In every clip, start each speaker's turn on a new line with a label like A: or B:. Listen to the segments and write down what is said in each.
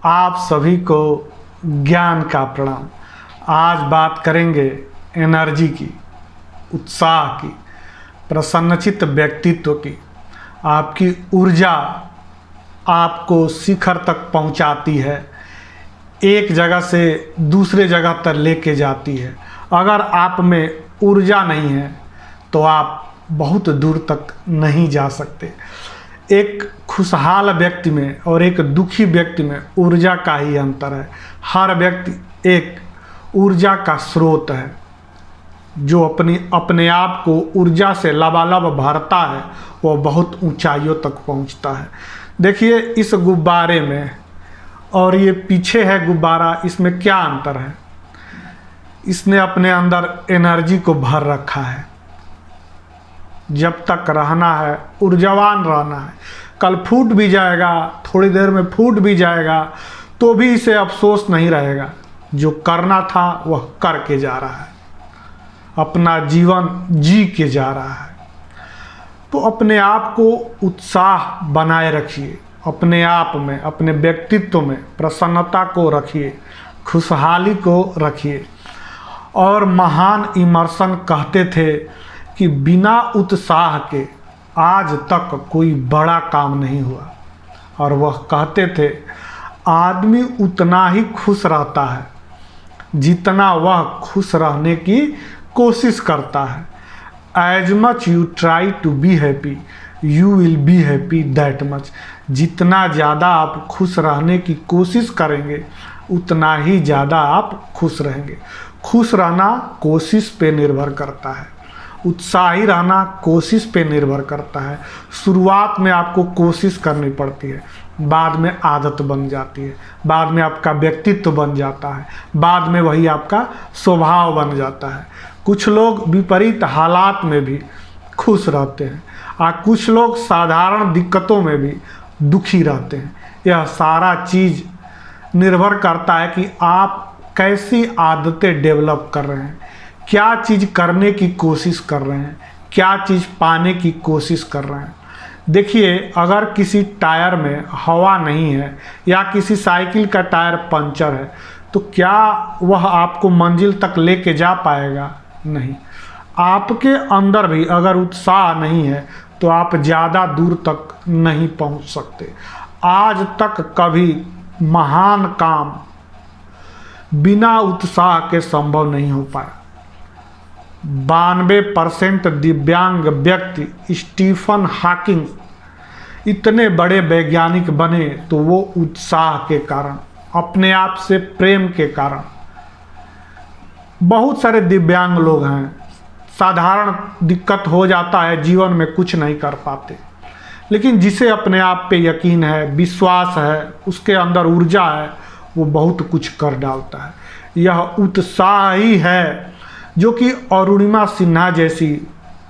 A: आप सभी को ज्ञान का प्रणाम। आज बात करेंगे एनर्जी की, उत्साह की, प्रसन्नचित्त व्यक्तित्व की। आपकी ऊर्जा आपको शिखर तक पहुंचाती है, एक जगह से दूसरे जगह तक लेके जाती है। अगर आप में ऊर्जा नहीं है तो आप बहुत दूर तक नहीं जा सकते। एक खुशहाल व्यक्ति में और एक दुखी व्यक्ति में ऊर्जा का ही अंतर है। हर व्यक्ति एक ऊर्जा का स्रोत है जो अपने आप को ऊर्जा से लबालब भरता है, वो बहुत ऊंचाइयों तक पहुंचता है। देखिए इस गुब्बारे में और ये पीछे है गुब्बारा, इसमें क्या अंतर है? इसने अपने अंदर एनर्जी को भर रखा है। जब तक रहना है ऊर्जावान रहना है। कल फूट भी जाएगा, थोड़ी देर में फूट भी जाएगा तो भी इसे अफसोस नहीं रहेगा। जो करना था वह करके जा रहा है, अपना जीवन जी के जा रहा है। तो अपने आप को उत्साह बनाए रखिए, अपने आप में, अपने व्यक्तित्व में प्रसन्नता को रखिए, खुशहाली को रखिए। और महान इमर्सन कहते थे कि बिना उत्साह के आज तक कोई बड़ा काम नहीं हुआ। और वह कहते थे आदमी उतना ही खुश रहता है जितना वह खुश रहने की कोशिश करता है। As much you try to be happy you will be happy that much. जितना ज़्यादा आप खुश रहने की कोशिश करेंगे उतना ही ज़्यादा आप खुश रहेंगे। खुश रहना कोशिश पे निर्भर करता है, उत्साही रहना कोशिश पे निर्भर करता है। शुरुआत में आपको कोशिश करनी पड़ती है, बाद में आदत बन जाती है, बाद में आपका व्यक्तित्व बन जाता है, बाद में वही आपका स्वभाव बन जाता है। कुछ लोग विपरीत हालात में भी खुश रहते हैं और कुछ लोग साधारण दिक्कतों में भी दुखी रहते हैं। यह सारा चीज़ निर्भर करता है कि आप कैसी आदतें डेवलप कर रहे हैं, क्या चीज़ करने की कोशिश कर रहे हैं, क्या चीज़ पाने की कोशिश कर रहे हैं। देखिए अगर किसी टायर में हवा नहीं है या किसी साइकिल का टायर पंचर है तो क्या वह आपको मंजिल तक लेके जा पाएगा? नहीं। आपके अंदर भी अगर उत्साह नहीं है तो आप ज़्यादा दूर तक नहीं पहुंच सकते। आज तक कभी महान काम बिना उत्साह के संभव नहीं हो पाया। 92% दिव्यांग व्यक्ति स्टीफन हॉकिंग इतने बड़े वैज्ञानिक बने तो वो उत्साह के कारण, अपने आप से प्रेम के कारण। बहुत सारे दिव्यांग लोग हैं, साधारण दिक्कत हो जाता है, जीवन में कुछ नहीं कर पाते, लेकिन जिसे अपने आप पे यकीन है, विश्वास है, उसके अंदर ऊर्जा है, वो बहुत कुछ कर डालता है। यह उत्साह ही है जो कि अरुणिमा सिन्हा जैसी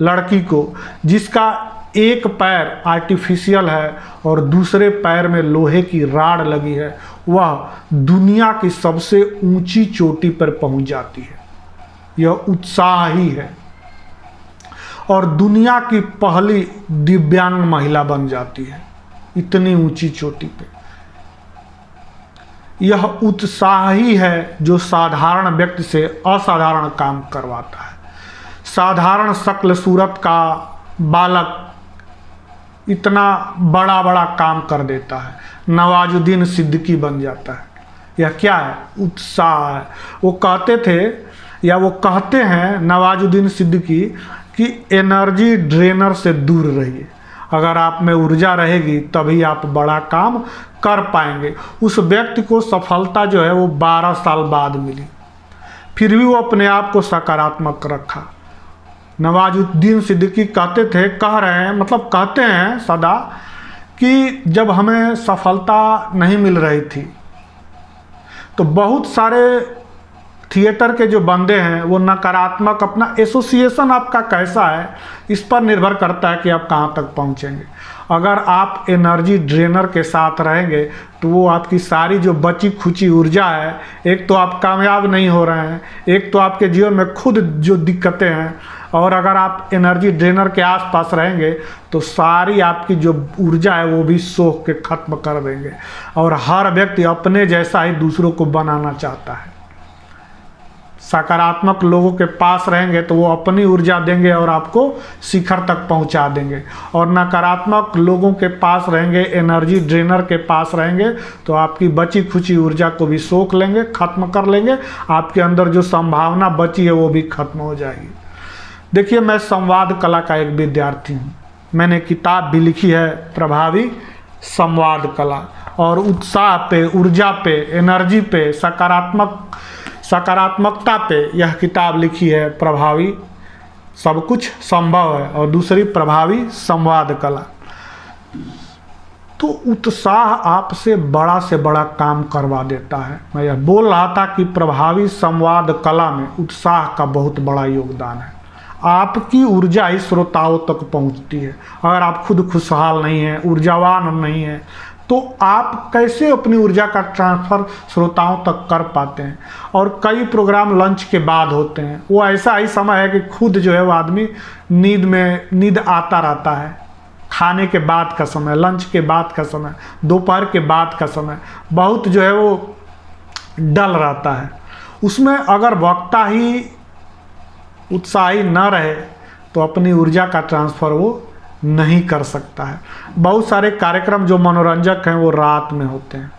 A: लड़की को, जिसका एक पैर आर्टिफिशियल है और दूसरे पैर में लोहे की राड लगी है, वह दुनिया की सबसे ऊंची चोटी पर पहुंच जाती है। यह उत्साह ही है और दुनिया की पहली दिव्यांग महिला बन जाती है इतनी ऊंची चोटी पे। यह उत्साह ही है जो साधारण व्यक्ति से असाधारण काम करवाता है। साधारण शक्ल सूरत का बालक इतना बड़ा बड़ा काम कर देता है, नवाजुद्दीन सिद्दीकी बन जाता है। यह क्या है? उत्साह है। वो कहते थे या वो कहते हैं नवाजुद्दीन सिद्दीकी कि एनर्जी ड्रेनर से दूर रहिए। अगर आप में ऊर्जा रहेगी तभी आप बड़ा काम कर पाएंगे। उस व्यक्ति को सफलता जो है वो 12 साल बाद मिली, फिर भी वो अपने आप को सकारात्मक रखा। नवाजुद्दीन सिद्दीकी कहते हैं सदा कि जब हमें सफलता नहीं मिल रही थी तो बहुत सारे थिएटर के जो बंदे हैं वो नकारात्मक, अपना एसोसिएशन आपका कैसा है इस पर निर्भर करता है कि आप कहाँ तक पहुँचेंगे। अगर आप एनर्जी ड्रेनर के साथ रहेंगे तो वो आपकी सारी जो बची खुची ऊर्जा है, एक तो आप कामयाब नहीं हो रहे हैं, एक तो आपके जीवन में खुद जो दिक्कतें हैं और अगर आप एनर्जी ड्रेनर के आसपास रहेंगे तो सारी आपकी जो ऊर्जा है वो भी सोख के ख़त्म कर देंगे। और हर व्यक्ति अपने जैसा ही दूसरों को बनाना चाहता है। सकारात्मक लोगों के पास रहेंगे तो वो अपनी ऊर्जा देंगे और आपको शिखर तक पहुंचा देंगे, और नकारात्मक लोगों के पास रहेंगे, एनर्जी ड्रेनर के पास रहेंगे तो आपकी बची खुची ऊर्जा को भी सोख लेंगे, ख़त्म कर लेंगे। आपके अंदर जो संभावना बची है वो भी खत्म हो जाएगी। देखिए, मैं संवाद कला का एक विद्यार्थी हूँ। मैंने किताब भी लिखी है प्रभावी संवाद कला, और उत्साह पे, ऊर्जा पे, एनर्जी पे, सकारात्मकता पे यह किताब लिखी है प्रभावी सब कुछ संभव है, और दूसरी प्रभावी संवाद कला। तो उत्साह आपसे से बड़ा काम करवा देता है। मैं यह बोल रहा था कि प्रभावी संवाद कला में उत्साह का बहुत बड़ा योगदान है। आपकी ऊर्जा ही श्रोताओं तक पहुंचती है। अगर आप खुद खुशहाल नहीं हैं, ऊर्जावान नहीं हैं, तो आप कैसे अपनी ऊर्जा का ट्रांसफ़र श्रोताओं तक कर पाते हैं। और कई प्रोग्राम लंच के बाद होते हैं, वो ऐसा ही समय है कि खुद जो है वो आदमी नींद आता रहता है। खाने के बाद का समय, लंच के बाद का समय, दोपहर के बाद का समय बहुत जो है वो डल रहता है। उसमें अगर वक्ता ही उत्साही न रहे तो अपनी ऊर्जा का ट्रांसफ़र वो नहीं कर सकता है। बहुत सारे कार्यक्रम जो मनोरंजक हैं वो रात में होते हैं,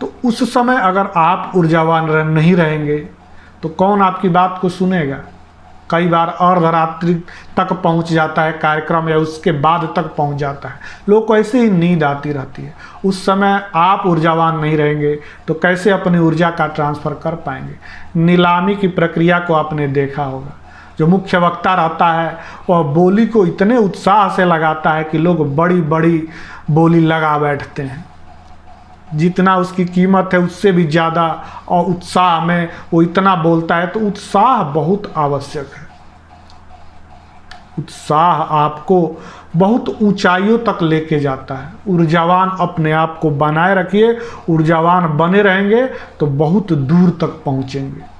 A: तो उस समय अगर आप ऊर्जावान नहीं रहेंगे तो कौन आपकी बात को सुनेगा। कई बार अर्धरात्रि तक पहुंच जाता है कार्यक्रम, या उसके बाद तक पहुंच जाता है। लोग को ऐसे ही नींद आती रहती है। उस समय आप ऊर्जावान नहीं रहेंगे तो कैसे अपनी ऊर्जा का ट्रांसफ़र कर पाएंगे। नीलामी की प्रक्रिया को आपने देखा होगा। जो मुख्य वक्ता रहता है वह बोली को इतने उत्साह से लगाता है कि लोग बड़ी बड़ी बोली लगा बैठते हैं। जितना उसकी कीमत है उससे भी ज़्यादा, और उत्साह में वो इतना बोलता है। तो उत्साह बहुत आवश्यक है। उत्साह आपको बहुत ऊंचाइयों तक लेके जाता है। ऊर्जावान अपने आप को बनाए रखिए। ऊर्जावान बने रहेंगे तो बहुत दूर तक पहुँचेंगे।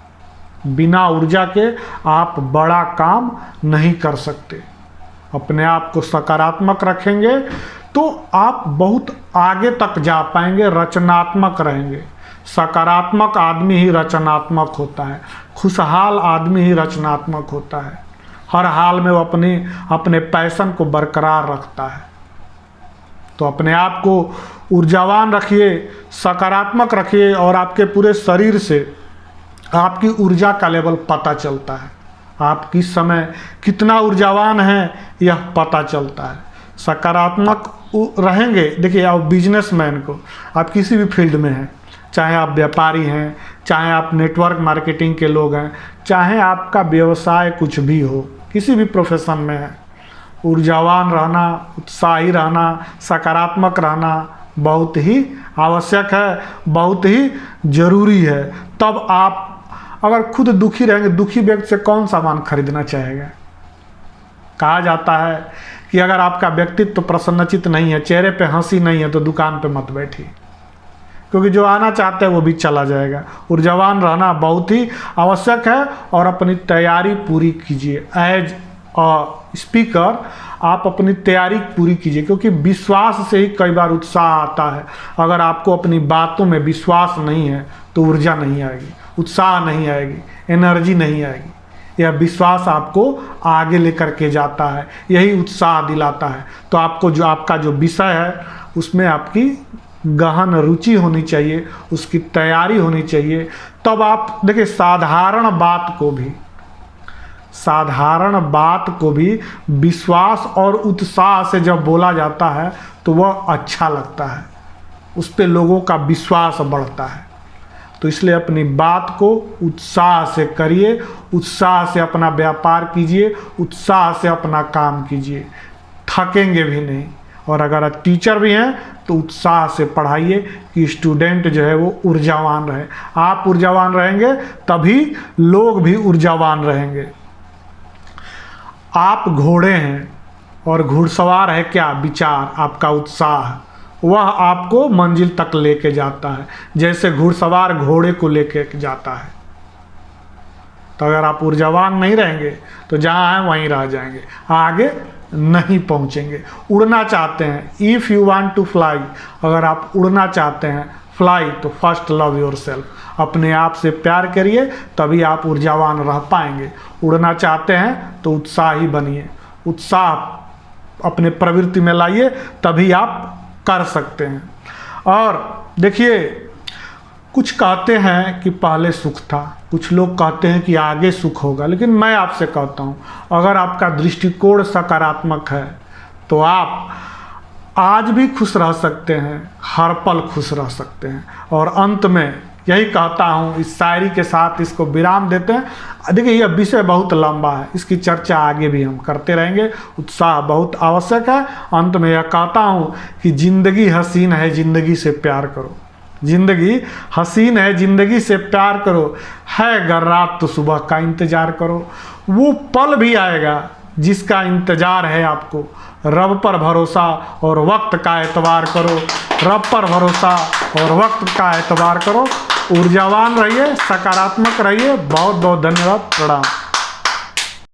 A: बिना ऊर्जा के आप बड़ा काम नहीं कर सकते। अपने आप को सकारात्मक रखेंगे तो आप बहुत आगे तक जा पाएंगे, रचनात्मक रहेंगे। सकारात्मक आदमी ही रचनात्मक होता है। खुशहाल आदमी ही रचनात्मक होता है। हर हाल में वो अपने पैशन को बरकरार रखता है। तो अपने आप को ऊर्जावान रखिए, सकारात्मक रखिए, और आपके पूरे शरीर से आपकी ऊर्जा का लेवल पता चलता है। आप किस समय कितना ऊर्जावान हैं यह पता चलता है। सकारात्मक रहेंगे। देखिए, आप बिजनेसमैन को, आप किसी भी फील्ड में हैं, चाहे आप व्यापारी हैं, चाहे आप नेटवर्क मार्केटिंग के लोग हैं, चाहे आपका व्यवसाय कुछ भी हो, किसी भी प्रोफेशन में है, ऊर्जावान रहना, उत्साही रहना, सकारात्मक रहना बहुत ही आवश्यक है, बहुत ही ज़रूरी है। तब आप अगर खुद दुखी रहेंगे, दुखी व्यक्ति से कौन सामान खरीदना चाहेगा। कहा जाता है कि अगर आपका व्यक्तित्व प्रसन्नचित नहीं है, चेहरे पे हंसी नहीं है, तो दुकान पे मत बैठिए, क्योंकि जो आना चाहते हैं वो भी चला जाएगा। ऊर्जावान रहना बहुत ही आवश्यक है, और अपनी तैयारी पूरी कीजिए। एज अ स्पीकर आप अपनी तैयारी पूरी कीजिए, क्योंकि विश्वास से ही कई बार उत्साह आता है। अगर आपको अपनी बातों में विश्वास नहीं है तो ऊर्जा नहीं आएगी, उत्साह नहीं आएगी, एनर्जी नहीं आएगी। यह विश्वास आपको आगे लेकर के जाता है, यही उत्साह दिलाता है। तो आपको जो आपका जो विषय है उसमें आपकी गहन रुचि होनी चाहिए, उसकी तैयारी होनी चाहिए। तब आप देखिए, साधारण बात को भी विश्वास और उत्साह से जब बोला जाता है तो वह अच्छा लगता है, उस पर लोगों का विश्वास बढ़ता है। तो इसलिए अपनी बात को उत्साह से करिए, उत्साह से अपना व्यापार कीजिए, उत्साह से अपना काम कीजिए, थकेंगे भी नहीं। और अगर टीचर भी हैं तो उत्साह से पढ़ाइए कि स्टूडेंट जो है वो ऊर्जावान रहे। आप ऊर्जावान रहेंगे तभी लोग भी ऊर्जावान रहेंगे। आप घोड़े हैं और घुड़सवार है क्या? विचार, आपका उत्साह, वह आपको मंजिल तक लेके जाता है, जैसे घुड़सवार घोड़े को लेके जाता है। तो अगर आप ऊर्जावान नहीं रहेंगे तो जहाँ हैं वहीं रह जाएंगे, आगे नहीं पहुँचेंगे। उड़ना चाहते हैं, if you want to fly, अगर आप उड़ना चाहते हैं फ्लाई, तो फर्स्ट लव योर सेल्फ, अपने आप से प्यार करिए, तभी आप ऊर्जावान रह पाएंगे। उड़ना चाहते हैं तो उत्साही बनिए, उत्साह अपने प्रवृत्ति में लाइए, तभी आप कर सकते हैं। और देखिए, कुछ कहते हैं कि पहले सुख था, कुछ लोग कहते हैं कि आगे सुख होगा, लेकिन मैं आपसे कहता हूँ, अगर आपका दृष्टिकोण सकारात्मक है तो आप आज भी खुश रह सकते हैं, हर पल खुश रह सकते हैं। और अंत में यही कहता हूँ, इस शायरी के साथ इसको विराम देते हैं। देखिए, यह विषय बहुत लंबा है, इसकी चर्चा आगे भी हम करते रहेंगे, उत्साह बहुत आवश्यक है। अंत में यह कहता हूँ कि ज़िंदगी हसीन है, ज़िंदगी से प्यार करो। ज़िंदगी हसीन है, ज़िंदगी से प्यार करो, है अगर रात तो सुबह का इंतज़ार करो। वो पल भी आएगा जिसका इंतज़ार है आपको। रब पर भरोसा और वक्त का एतबार करो, रब पर भरोसा और वक्त का एतबार करो। ऊर्जावान रहिए, सकारात्मक रहिए। बहुत बहुत धन्यवाद, प्रणाम।